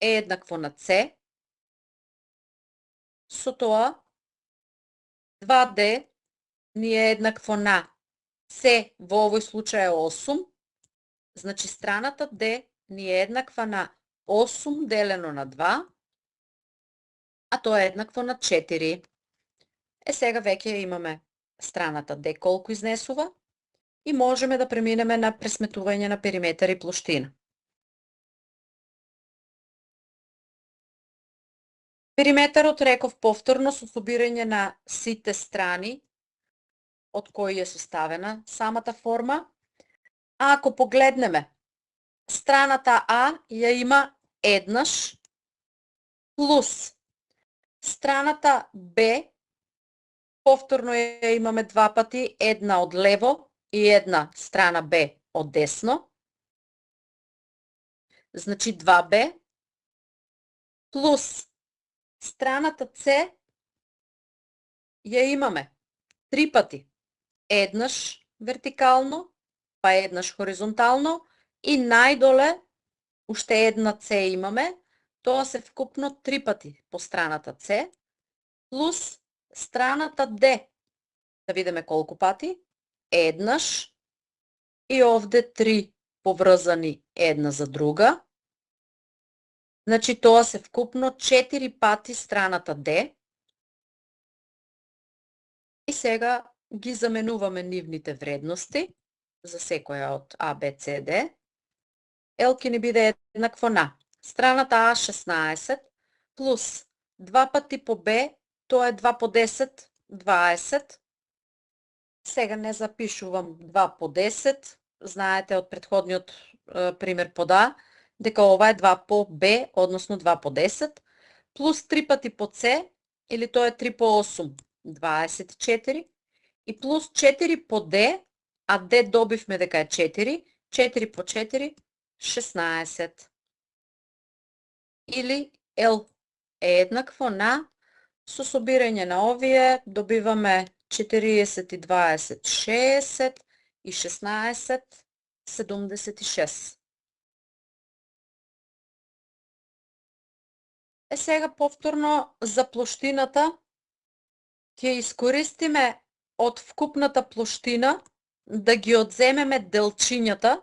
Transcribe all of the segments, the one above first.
е еднакво на C, со тоа 2D ни е еднакво на C во овој случај е 8, значи страната D ни е еднаква на 8 делено на 2, а тоа е еднакво на 4. Сега веќе имаме страната D колку изнесува и можеме да преминеме на пресметување на периметар и плоштина. Периметарот реков повторно со собирање на сите страни од кои е составена самата форма. А ако погледнеме, страната А ја има еднаш плюс страната Б, повторно ја имаме два пати, една од лево и една страна Б од десно. Значи 2Б плюс страната С ја имаме три пати. Еднаш вертикално, па еднаш хоризонтално и најдоле уште една С имаме. Тоа се вкупно три пати по страната С плюс страната Д. Да видиме колку пати. Еднаш и овде три поврзани една за друга. Значи тоа се вкупно 4 пати страната Д. И сега ги заменуваме нивните вредности за секоја од А, Б, С, Д. Л ќе ни биде еднакво на страната А 16 плюс 2 пати по Б, тоа е 2 по 10, 20. Сега не запишувам 2 по 10, знаете од претходниот пример по Да, дека ова е 2 по Б, односно 2 по 10, плюс 3 пати по С, или тоа е 3 по 8, 24, и плюс 4 по Д, а Д добивме дека е 4, 4 по 4, 16. Или Л е еднакво на, со собирање на овие, добиваме 40 и 20, 60 и 16, 76. Сега повторно за плоштината ќе искористиме од вкупната плоштина да ги одземеме делчињата,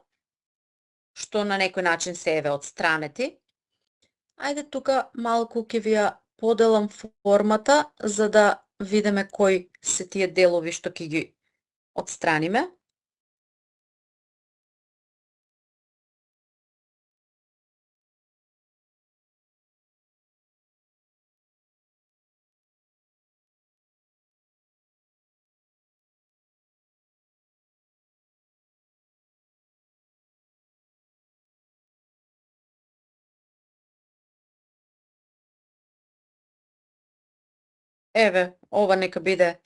што на некој начин се еве од странети. Ајде тука малку ќе ви ја поделам формата за да видиме кои се тие делови што ќе ги одстраниме. Еве, ова нека биде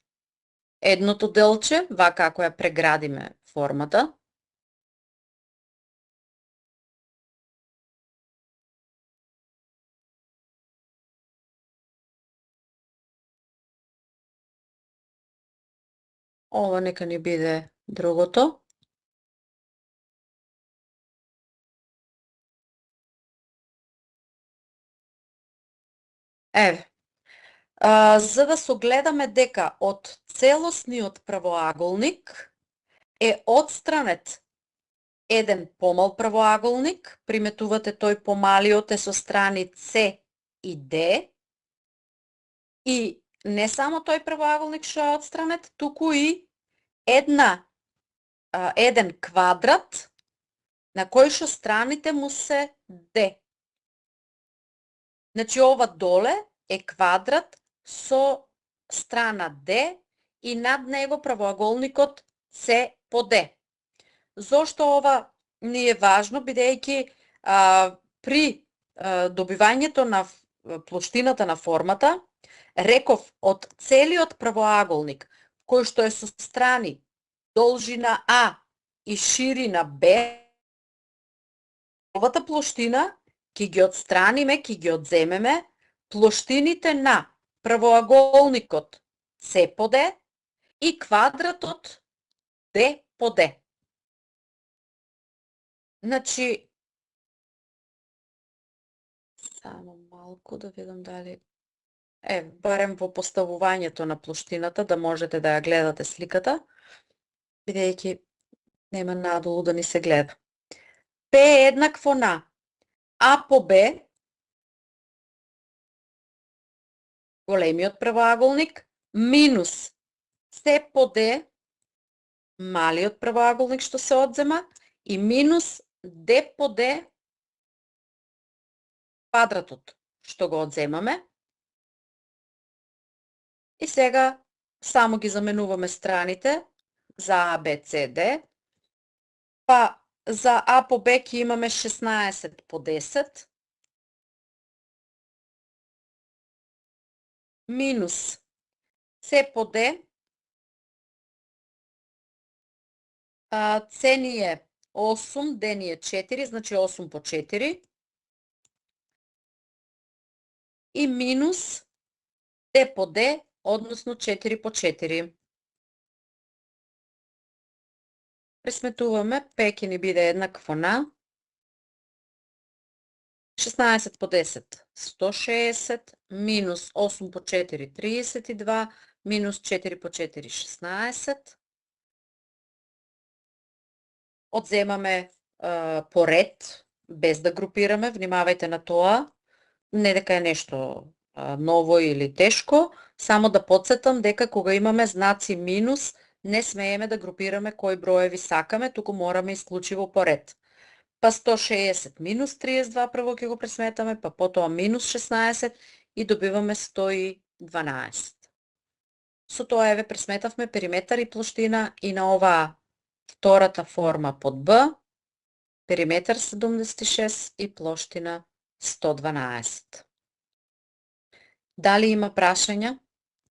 едното делче, вака ако ја преградиме формата. Ова нека ни биде другото. Еве, за да согледаме дека од целосниот правоаголник е одстранет еден помал правоаголник, приметувате тој помалиот е со страни С и Д, и не само тој правоаголник што е одстранет, туку и еден квадрат на кој што страните му се Д. Значи ова доле е квадрат со страна Д и над него правоаголникот С по Д. Зошто ова ни е важно, бидејќи при добивањето на плоштината на формата, реков од целиот правоаголник, кој што е со страни должина А и ширина Б, овата плоштина ќе ги одстраниме, ќе ги одземеме плоштините на правоаголникот С по Д и квадратот Д по Д. Значи, Само малку да видам дали... барем во поставувањето на плоштината, да можете да ја гледате сликата, бидејќи нема надолу да ни се гледа. P е еднакво на А по Б, големиот правоаголник, минус С по Д, малиот правоаголник што се одзема, и минус Д по Д, квадратот што го одземаме. И сега само ги заменуваме страните за А, Б, С, Д. Па за А по Б ќе имаме 16 по 10. Минус С по Д. С ни е 8, Д ни е 4, значи 8 по 4. И минус Д по Д, односно 4 по 4. Пресметуваме, П ќе ни биде еднакво на 16 по 10, 160, минус 8 по 4, 32, минус 4 по 4, 16. Одземаме по ред, без да групираме, внимавајте на тоа, не дека е нешто ново или тешко, само да подсетам дека кога имаме знаци минус, не смееме да групираме кои броеви сакаме, туку мораме исклучиво по ред. Па 160 минус 32 прво ќе го пресметаме, па потоа минус 16 и добиваме 112. Со тоа еве пресметавме периметар и плоштина и на оваа втората форма под Б, периметар 76 и плоштина 112. Дали има прашања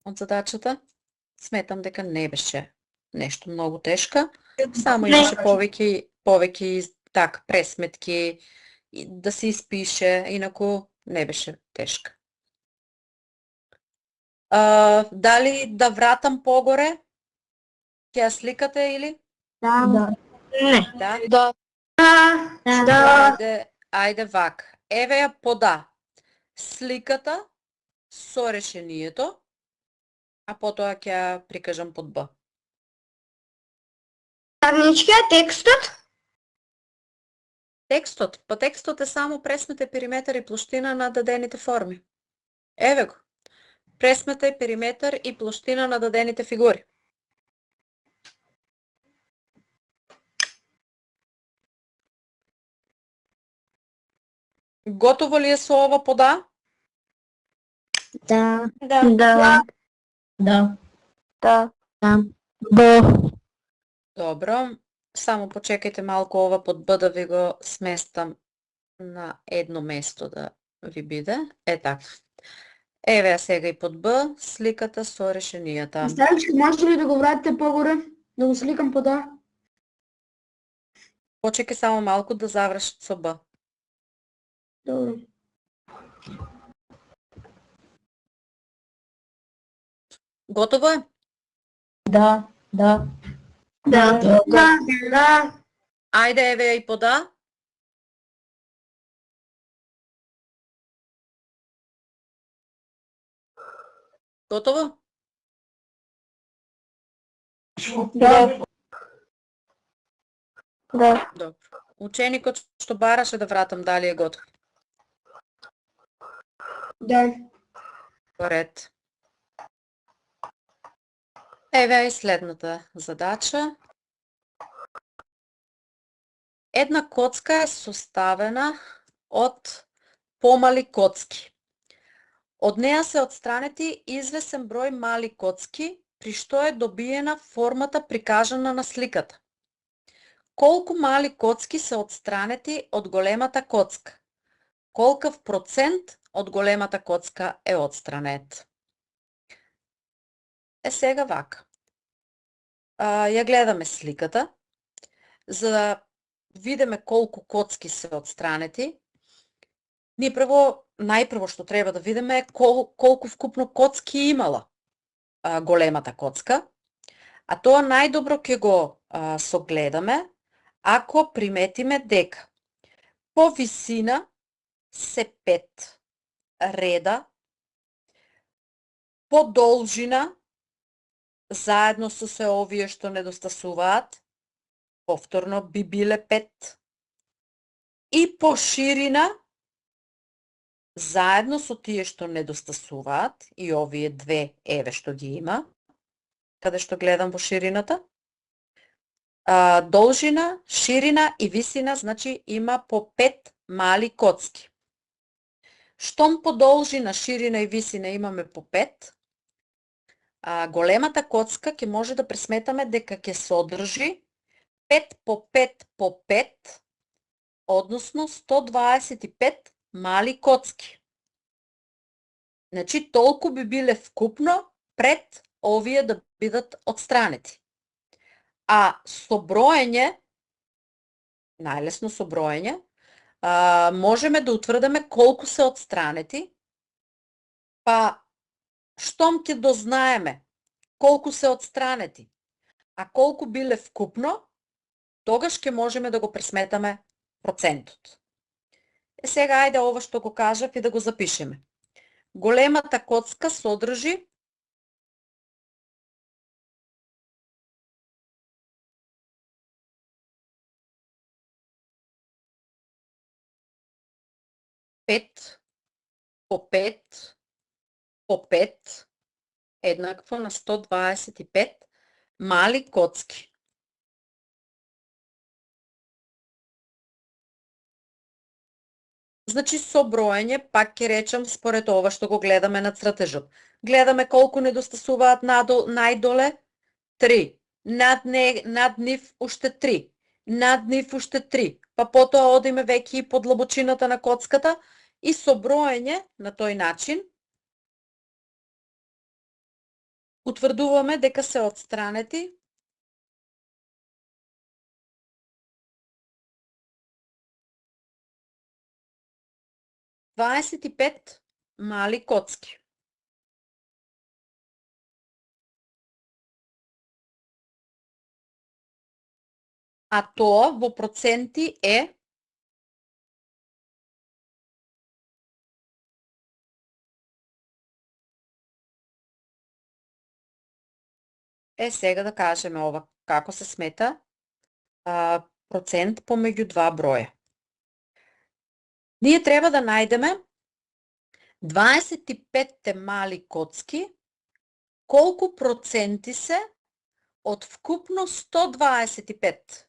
од задачата? Сметам дека не беше нешто многу тешка, само имаше повеќе пресметки, да се испише, инаку не беше тешка. Дали да вратам погоре? Ќе ја сликате или? Да. Не. Да? Да. Ајде вак. Еве ја пода сликата со решението, а потоа ќе ја прикажам под Б. Тарнички е текстот? Текстот? Па текстот е само пресмете периметар и плоштина на дадените форми. Еве го. Пресметај периметар и плоштина на дадените фигури. Готово ли е со ова пода? Да. Да. Да. Да. Добро. Само почекајте малку ова под Б да ви го сместам на едно место да ви биде. Така. Еве ја сега и под Б сликата со решенијата. Старички, може ли да го вратите погоре? Да го сликам пода? Почекај само малку да завршат со Б. Добро. Готово е? Да. Да. Ајде, еве ја и пода. Готово? Да. Добро. Ученикот што бараше да вратам, дали е готов? Да. Поред. Еве и следната задача. Една коцка е составена од помали коцки. Од неа се отстранети извесен број мали коцки, при што е добиена формата прикажана на сликата. Колку мали коцки се отстранети од големата коцка? Колкав процент од големата коцка е отстранет? Сега вака. Ја гледаме сликата, за да видиме колку коцки се отстранети. Ние најпрво што треба да видиме е колку вкупно коцки имала големата коцка, а тоа најдобро ќе го согледаме ако приметиме дека по висина се 5 реда по должина, заедно со се овие што недостасуваат, повторно би биле 5, и по ширина, заедно со тие што недостасуваат, и овие две, еве што ги има, каде што гледам во ширината, должина, ширина и висина, значи има по 5 мали коцки. Штом по должина, ширина и висина имаме по 5, големата коцка ќе може да пресметаме дека ќе содржи 5 по 5 по 5, односно 125 мали коцки. Значи, толку би биле вкупно пред овие да бидат отстранети. А со броење, најлесно со броење, можеме да утврдиме колку се отстранети, па штом ќе дознаеме колку се отстранети, а колку биле вкупно, тогаш ќе можеме да го пресметаме процентот. Сега ајде ова што го кажав и да го запишеме. Големата коцка содржи пет по 5 по 5 еднакво на 125 мали коцки. Значи, со броење, пак ќе речам според ова што го гледаме на цртежот. Гледаме колку недостасуваат најдоле, 3. Над нив уште 3. Над нив уште 3. Па потоа одиме веќе и под длабочината на коцката и со броење на тој начин утврдуваме дека се отстранети 25 мали коцки. А тоа во проценти е сега да кажеме ова како се смета процент помеѓу два броја. Ние треба да најдеме 25 мали коцки, колку проценти се од вкупно 125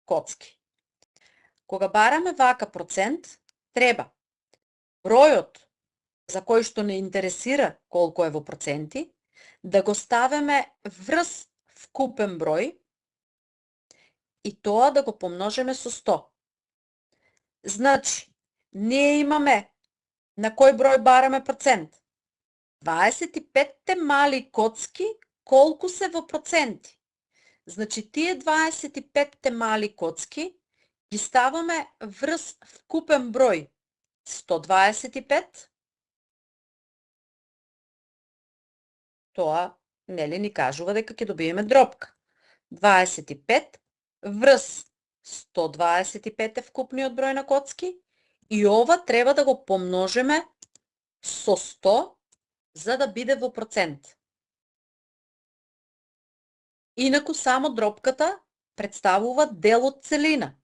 коцки. Кога бараме вака процент, треба бројот за кој што не интересира колку е во проценти, да го ставиме врз вкупен број и тоа да го помножиме со 100. Значи, ние имаме на кој број бараме процент? 25 мали коцки, колку се во проценти? Значи, тие 25 мали коцки ги ставаме врз вкупен број 125. Тоа, нели, ни кажува дека ќе добиеме дропка. 25 врз 125 е вкупниот број на коцки и ова треба да го помножиме со 100 за да биде во процент. Инаку само дропката представува дел од целина.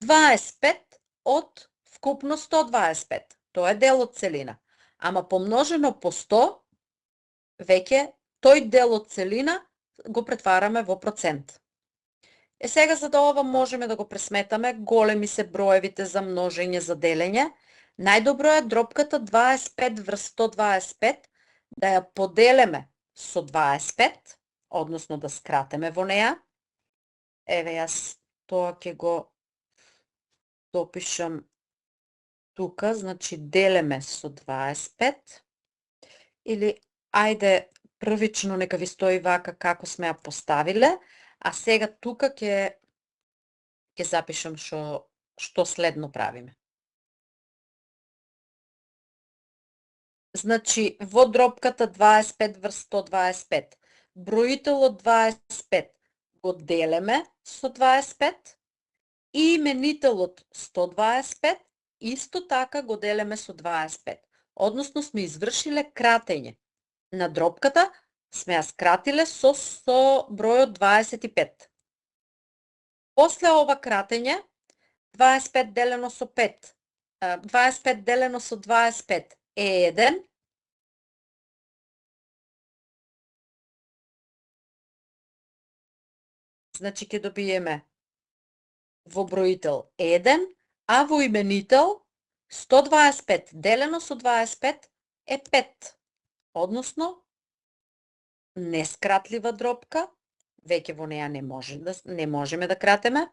25 од вкупно 125. Тоа е дел од целина. Ама помножено по 100, веќе тој дел од целина го претвараме во процент. Сега за да ова можеме да го пресметаме, големи се броевите за множење, за делење, најдобро е дропката 25 врз 125 да ја поделеме со 25, односно да скратеме во неа. Еве јас тоа ќе го допишам тука, значи делеме со 25, или ајде првично нека ви стои вака како сме ја поставиле, а сега тука ќе запишам што следно правиме. Значи, во дропката 25 врз 125, броителот 25 го делеме со 25 и именителот 125 исто така го делеме со 25. односно сме извршиле кратење. На дропката сме ја скратиле со бројот 25. После ова кратење, 25 делено со 5, 25 делено со 25 е 1, значи ќе добиеме во броител 1, а во именител 125 делено со 25 е 5, односно нескратлива дропка, веќе во неја не можеме да кратеме,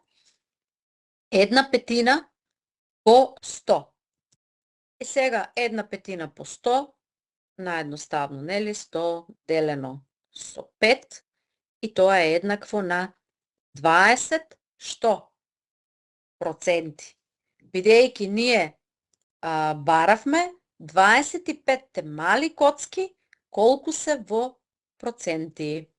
1/5 по 100. И сега 1/5 по 100, наедноставно, нели, 100 делено со 5, и тоа е еднакво на 20 што? Проценти. Бидејќи ние баравме 25 мали коцки, колку се во проценти.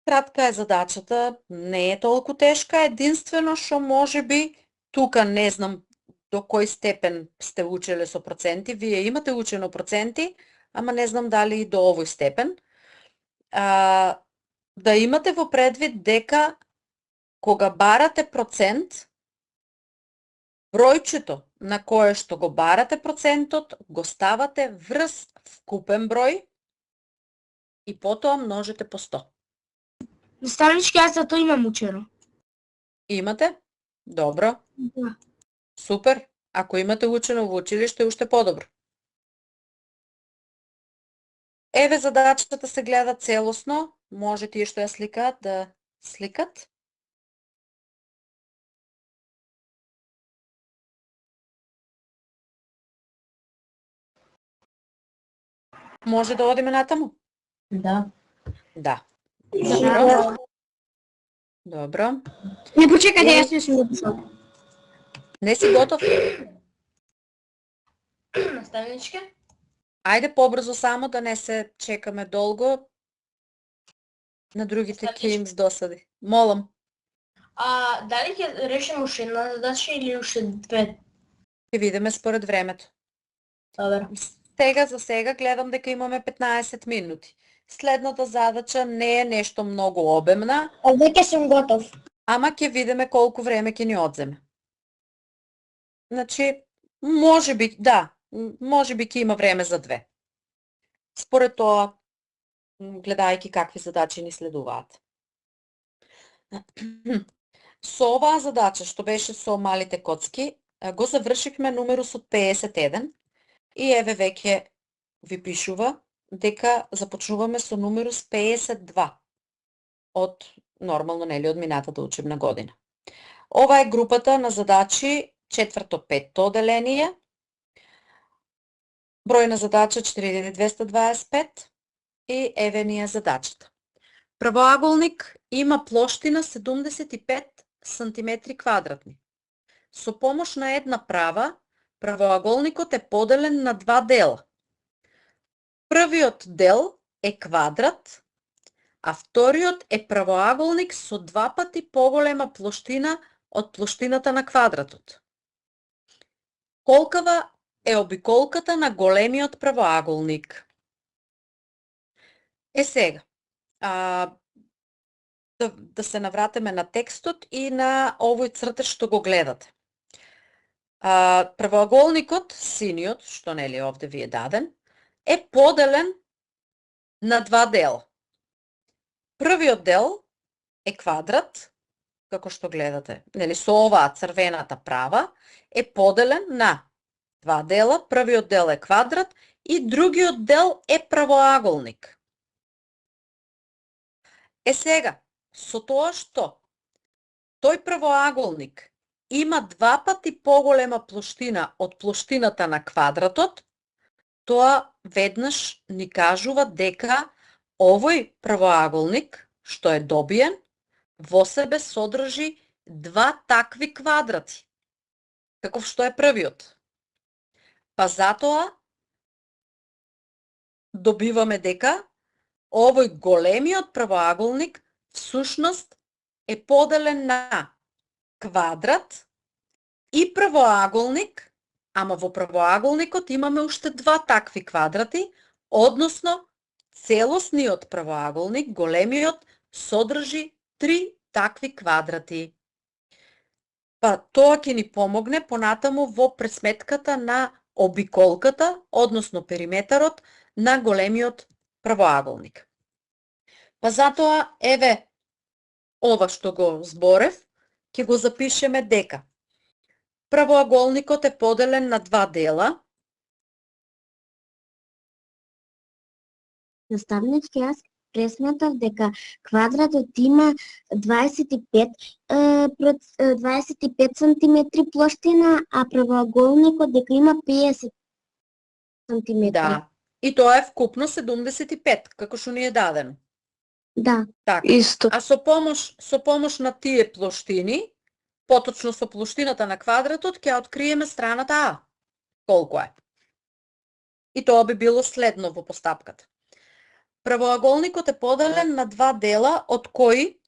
Кратка е задачата, не е толку тешка, единствено што можеби тука не знам до кој степен сте учеле со проценти, вие имате учено проценти, ама не знам дали и до овој степен. Да имате во предвид дека кога барате процент, бројчето на кое што го барате процентот, го ставате врз вкупен број и потоа множите по 100. Наставнички, јас за тоа имам учено. Имате? Добро. Да. Супер. Ако имате учено во училиште, уште подобро. Еве задачата се гледа целосно. Може тие што ја сликаат да сликат. Може да одиме натаму? Да. Да. Добро. Добро. Не, почекајте, јас не сум го пишал. Не си готов? Наставнички? Ајде побрзо само да не се чекаме долго. На другите ќе им здосади. Молам. Дали ќе решиме уште една задача или уште две? Ќе видиме според времето. Добро. За сега гледам дека имаме 15 минути. Следната задача не е нешто многу обемна, Веќе сум готов. ама ќе видиме колку време ќе ни одземе. Значи, можеби ќе има време за две. Според тоа, гледајќи какви задачи ни следуваат. Со оваа задача, што беше со малите коцки, го завршивме номерусот 51 и еве веќе ви пишува дека започнуваме со номерус 52 од нормално, нели, од минатата учебна година. Ова е групата на задачи 4-5 оделение. Број на задача 4225 и еве ни е задачата. Правоаголник има плоштина 75 сантиметри квадратни. Со помош на една права, правоаголникот е поделен на два дела. Првиот дел е квадрат, а вториот е правоаголник со два пати поголема плоштина од плоштината на квадратот. Колкава е обиколката на големиот правоаголник? Сега, да се навратиме на текстот и на овој цртеж што го гледате. Правоаголникот, синиот, што нели овде ви е даден, е поделен на два дела. Првиот дел е квадрат, како што гледате, нели, со оваа црвената права, е поделен на два дела. Првиот дел е квадрат и другиот дел е правоаголник. Сега, со тоа што тој правоаголник има два пати поголема плоштина од плоштината на квадратот, тоа веднаш ни кажува дека овој правоаголник, што е добиен, во себе содржи два такви квадрати, каков што е првиот. Па затоа добиваме дека овој големиот правоаголник всушност е поделен на квадрат и правоаголник, ама во правоаголникот имаме уште два такви квадрати, односно целосниот правоаголник, големиот, содржи 3 такви квадрати. Па тоа ќе ни помогне понатаму во пресметката на обиколката, односно периметарот на големиот правоаголник. Па затоа, еве, ова што го зборев, ќе го запишеме дека правоаголникот е поделен на два дела. Наставнички, јас пресметав дека квадратот има 25 сантиметри плоштина, а правоаголникот дека има 50 сантиметри. Да. И тоа е вкупно 75, како што ни е дадено. Да. Така. Исто. А со помош на тие плоштини, поточно со плоштината на квадратот, ќе откриеме страната А. Колку е? И тоа би било следно во постапката. Правоаголникот е поделен на два дела, од кои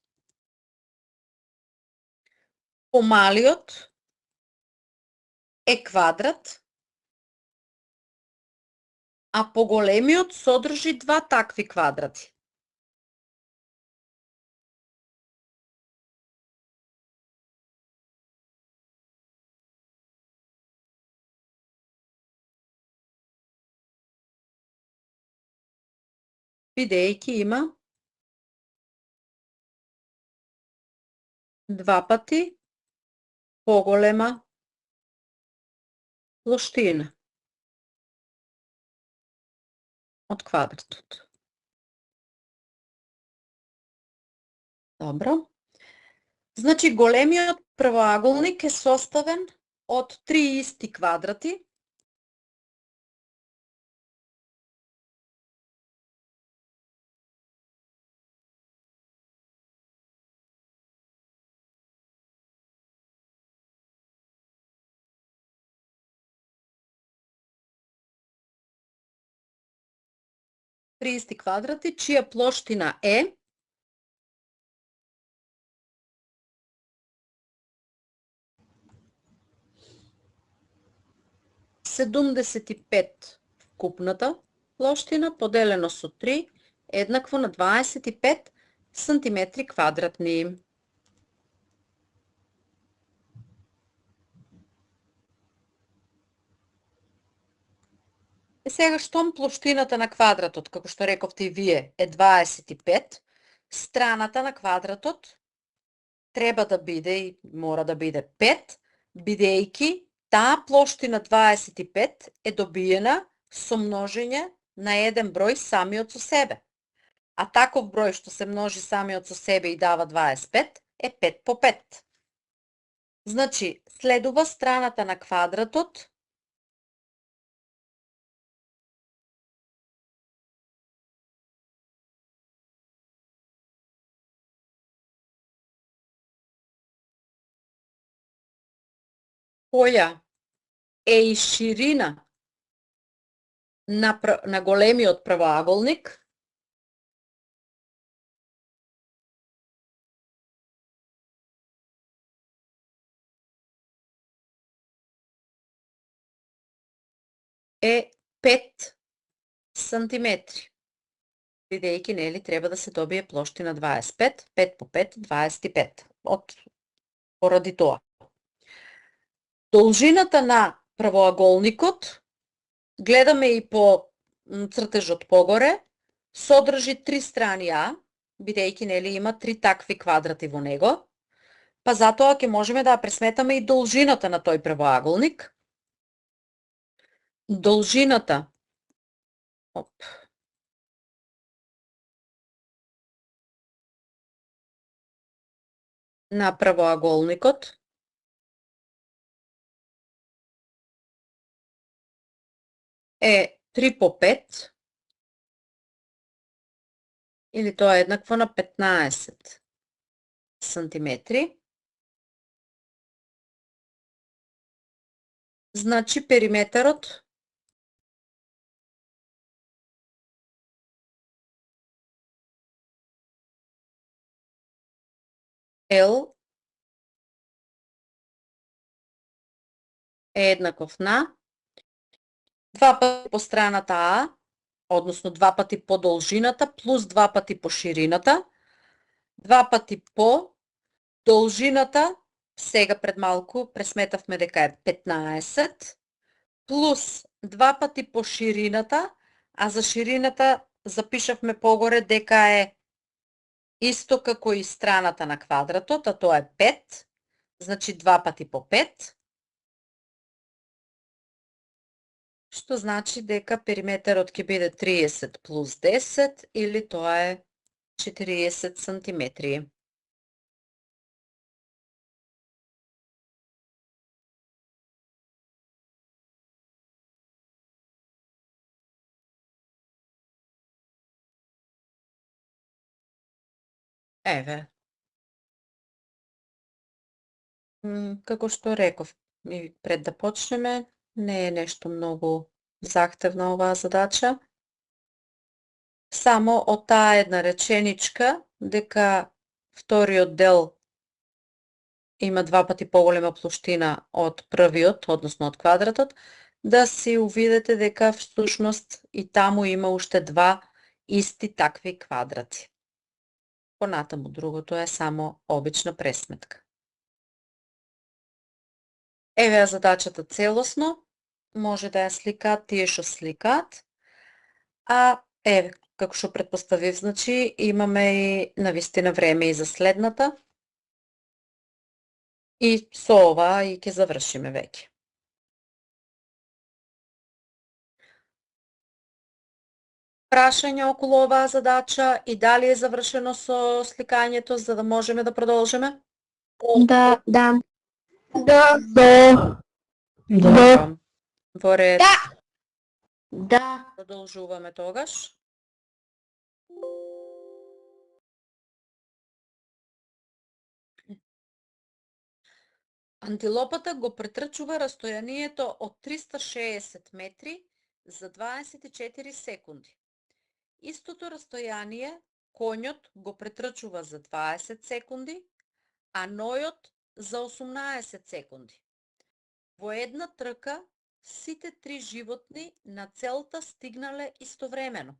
помалиот е квадрат, а поголемиот содржи два такви квадрати. Бидејќи има два пати поголема плоштина од квадратот. Добро. Значи, големиот правоаголник е составен од три исти квадрати, чија плоштина е 75 вкупната плоштина поделено со 3 еднакво на 25 сантиметри квадратни. Сега, штом плоштината на квадратот, како што рековте и вие, е 25, страната на квадратот треба да биде и мора да биде 5, бидејќи таа плоштина 25 е добиена со множење на еден број самиот со себе. А таков број што се множи самиот со себе и дава 25 е 5 по 5. Значи, следува страната на квадратот која е и ширина на големиот правоаголник, е 5 сантиметри. Бидејќи, нели, треба да се добие плоштина 25, 5 по 5, 25. Поради тоа. Должината на правоаголникот, гледаме и по цртежот погоре, содржи 3 страни А, бидејќи, нели, има 3 такви квадрати во него, па затоа ќе можеме да пресметаме и должината на тој правоаголник. Должината на правоаголникот е 3 по 5, или тоа е еднакво на 15 сантиметри. Значи, периметарот L е еднаков на 2 пати по страната А, односно 2 пати по должината, плюс 2 пати по ширината, 2 пати по должината, сега пред малку пресметавме дека е 15, плюс 2 пати по ширината, а за ширината запишавме погоре дека е исто како и страната на квадратот, а тоа е 5, значи 2 пати по 5, што значи дека периметарот ќе биде 30 плюс 10, или тоа е 40 сантиметри. Еве. Како што реков и пред да почнеме, не е нешто многу захтевна оваа задача. Само од таа една реченичка, дека вториот дел има 2 пати поголема плоштина од првиот, односно од квадратот, да си увидете дека всушност и таму има уште 2 исти такви квадрати. Понатаму другото е само обична пресметка. Еве ја задачата целосно, може да ја сликаат тие што сликаат, а еве, како што претпоставив, значи имаме и навистина време и за следната. И со ова и ќе завршиме веќе. Прашања околу оваа задача и дали е завршено со сликањето за да можеме да продолжиме? Да. Да. Да. Добро. Во ред. Да. Продолжуваме тогаш. Антилопата го претрчува растојанието од 360 метри за 24 секунди. Истото растојание коњот го претрчува за 20 секунди, а нојот за 18 секунди. Во една трка сите 3 животни на целта стигнале истовремено.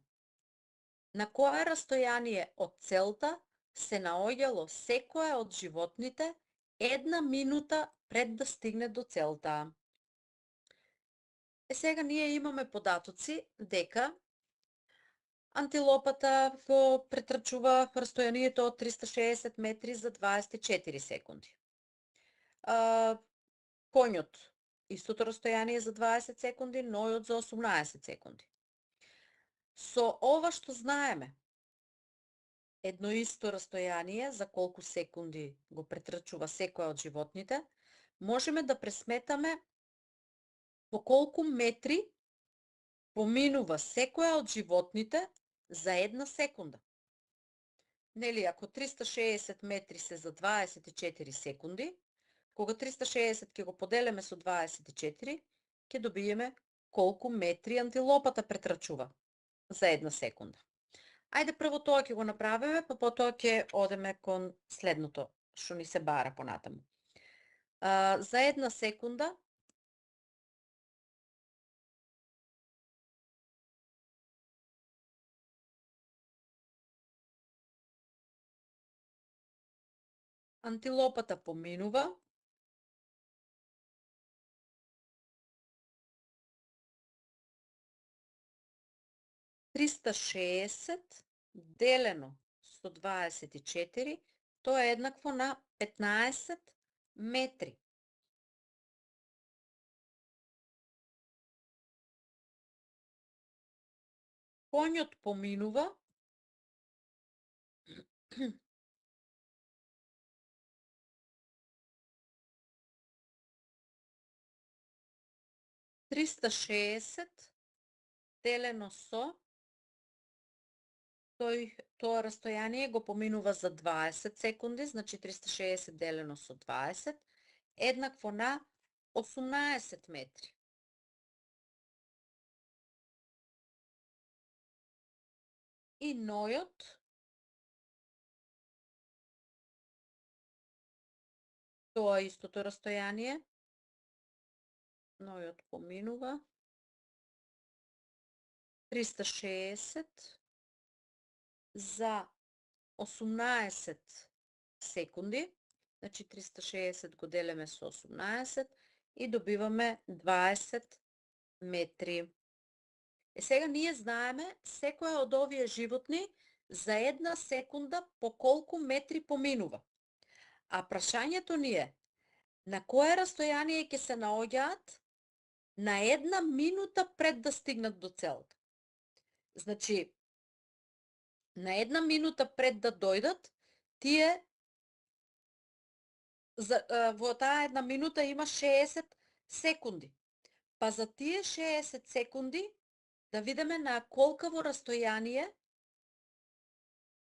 На кое растојание од целта се наоѓало секоја од животните 1 минута пред да стигне до целта? Сега ние имаме податоци дека антилопата го претрчува растојанието од 360 метри за 24 секунди. Коњот истото растојание за 20 секунди, нојот за 18 секунди. Со ова што знаеме, едно исто растојание за колку секунди го претрчува секоја од животните, можеме да пресметаме по колку метри поминува секоја од животните за една секунда. Нели, ако 360 метри се за 24 секунди, кога 360 ќе го поделиме со 24, ќе добиеме колку метри антилопата претрчува за една секунда. Ајде прво тоа ќе го направиме, па потоа ќе одеме кон следното што ни се бара понатаму. За една секунда антилопата поминува 360 делено со 24, тоа е еднакво на 15 метри. Коњот поминува 360 делено со тоа растојание го поминува за 20 секунди, значи 360 делено со 20, еднакво на 18 метри. И нојот тоа истото растојание Нојот поминува. 360 за 18 секунди. Значи 360 го делиме со 18 и добиваме 20 метри. Сега ние знаеме секоја од овие животни за една секунда по колку метри поминува. А прашањето ни е на кое растојание ќе се наоѓаат на една минута пред да стигнат до целта. Значи, на една минута пред да дојдат, тие во таа една минута има 60 секунди. Па за тие 60 секунди да видиме на колкаво растојание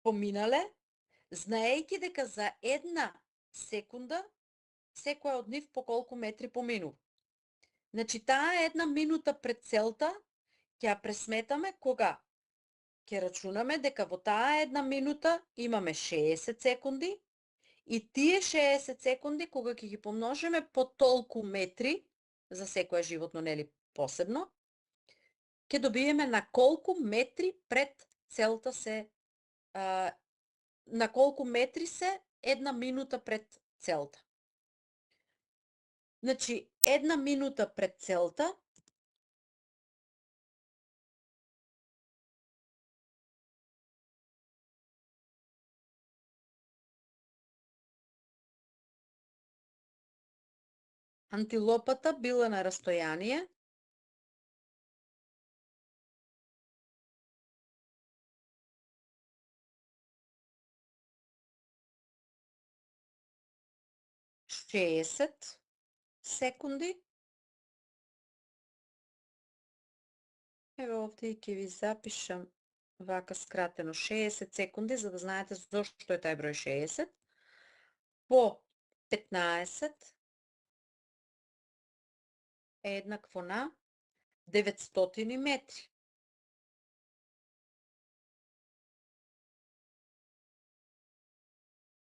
поминале, знаејќи дека за една секунда секој од нив по колку метри поминува. Значи, таа една минута пред целта ќе ја пресметаме кога ќе рачунаме дека во таа една минута имаме 60 секунди и тие 60 секунди кога ќе ги помножиме по толку метри, за секое животно нели посебно, ќе добиеме на колку метри пред целта се на колку метри се една минута пред целта. Значи, една минута пред целта антилопата била на растојание 60 секунди. Еве овде ќе ви запишам вака скратено 60 секунди, за да знаете зошто е тај број 60. По 15 е еднакво на 900 метри.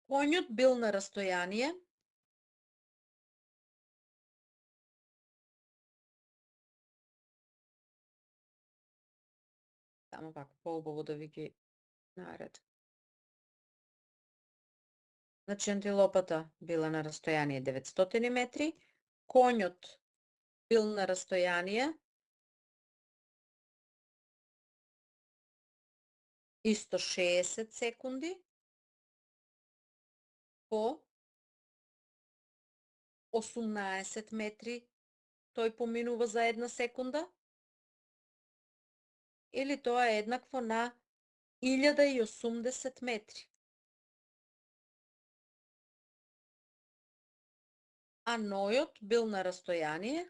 Конјот бил на растојание само вака поубаво да ви ги наред. Значи антилопата била на растојание 900 метри, конјот бил на растојание исто 60 секунди по 18 метри тој поминува за една секунда, или тоа е еднакво на 1080 метри. А нојот бил на растојание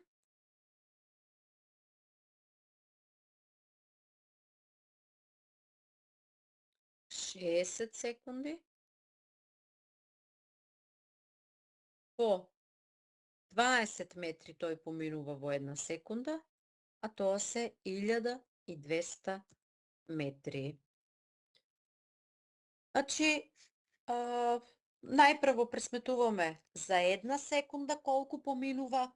секунди по 20 метри тој поминува во една секунда, а тоа се 1200 метри. Значи, најпрво пресметуваме за една секунда колку поминува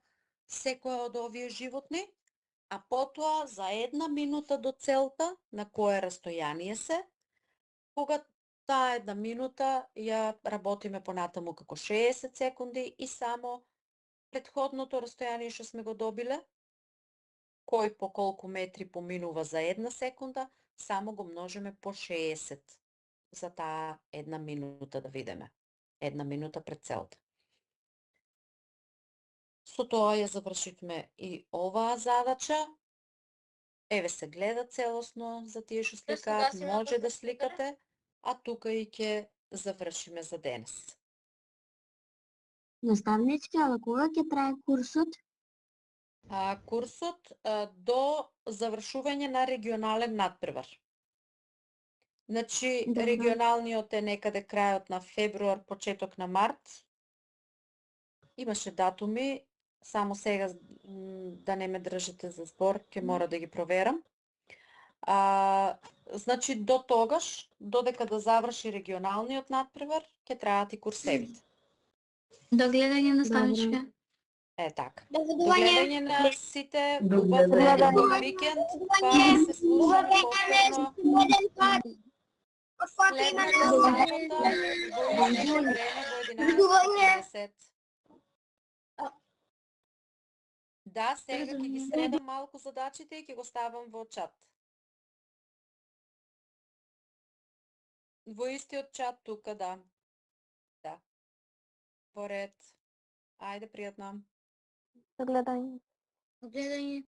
секоја од овие животни, а потоа за една минута до целта на кое растојание се, кога таа една минута ја работиме понатаму како 60 секунди и само претходното растојание што сме го добиле, кој по колку метри поминува за една секунда, само го множиме по 60 за таа една минута да видиме. Една минута пред целта. Со тоа ја завршивме и оваа задача. Еве се гледа целосно за тие што сликаат, може да сликате, а тука и ќе завршиме за денес. Наставничка, ала кога ќе трае курсот? Курсот до завршување на регионален надпревар. Значи, Добро. регионалниот е некаде крајот на февруар, почеток на март. Имаше датуми, само сега да не ме држите за збор, ќе мора да ги проверам. Значи, до тогаш, додека да заврши регионалниот надпревар, ќе траат и курсевите. До гледање, наставничка. така. До До видување. гледање на сите, До убав гледање. викенд, па се слушаме повторно следната сабота во истото време во 11:30. Да, сега ќе ги средам малку задачите и ќе го ставам во чат. Во истиот чат тука, да. Да. По ред. Ајде, пријатно. До гледање. До гледање.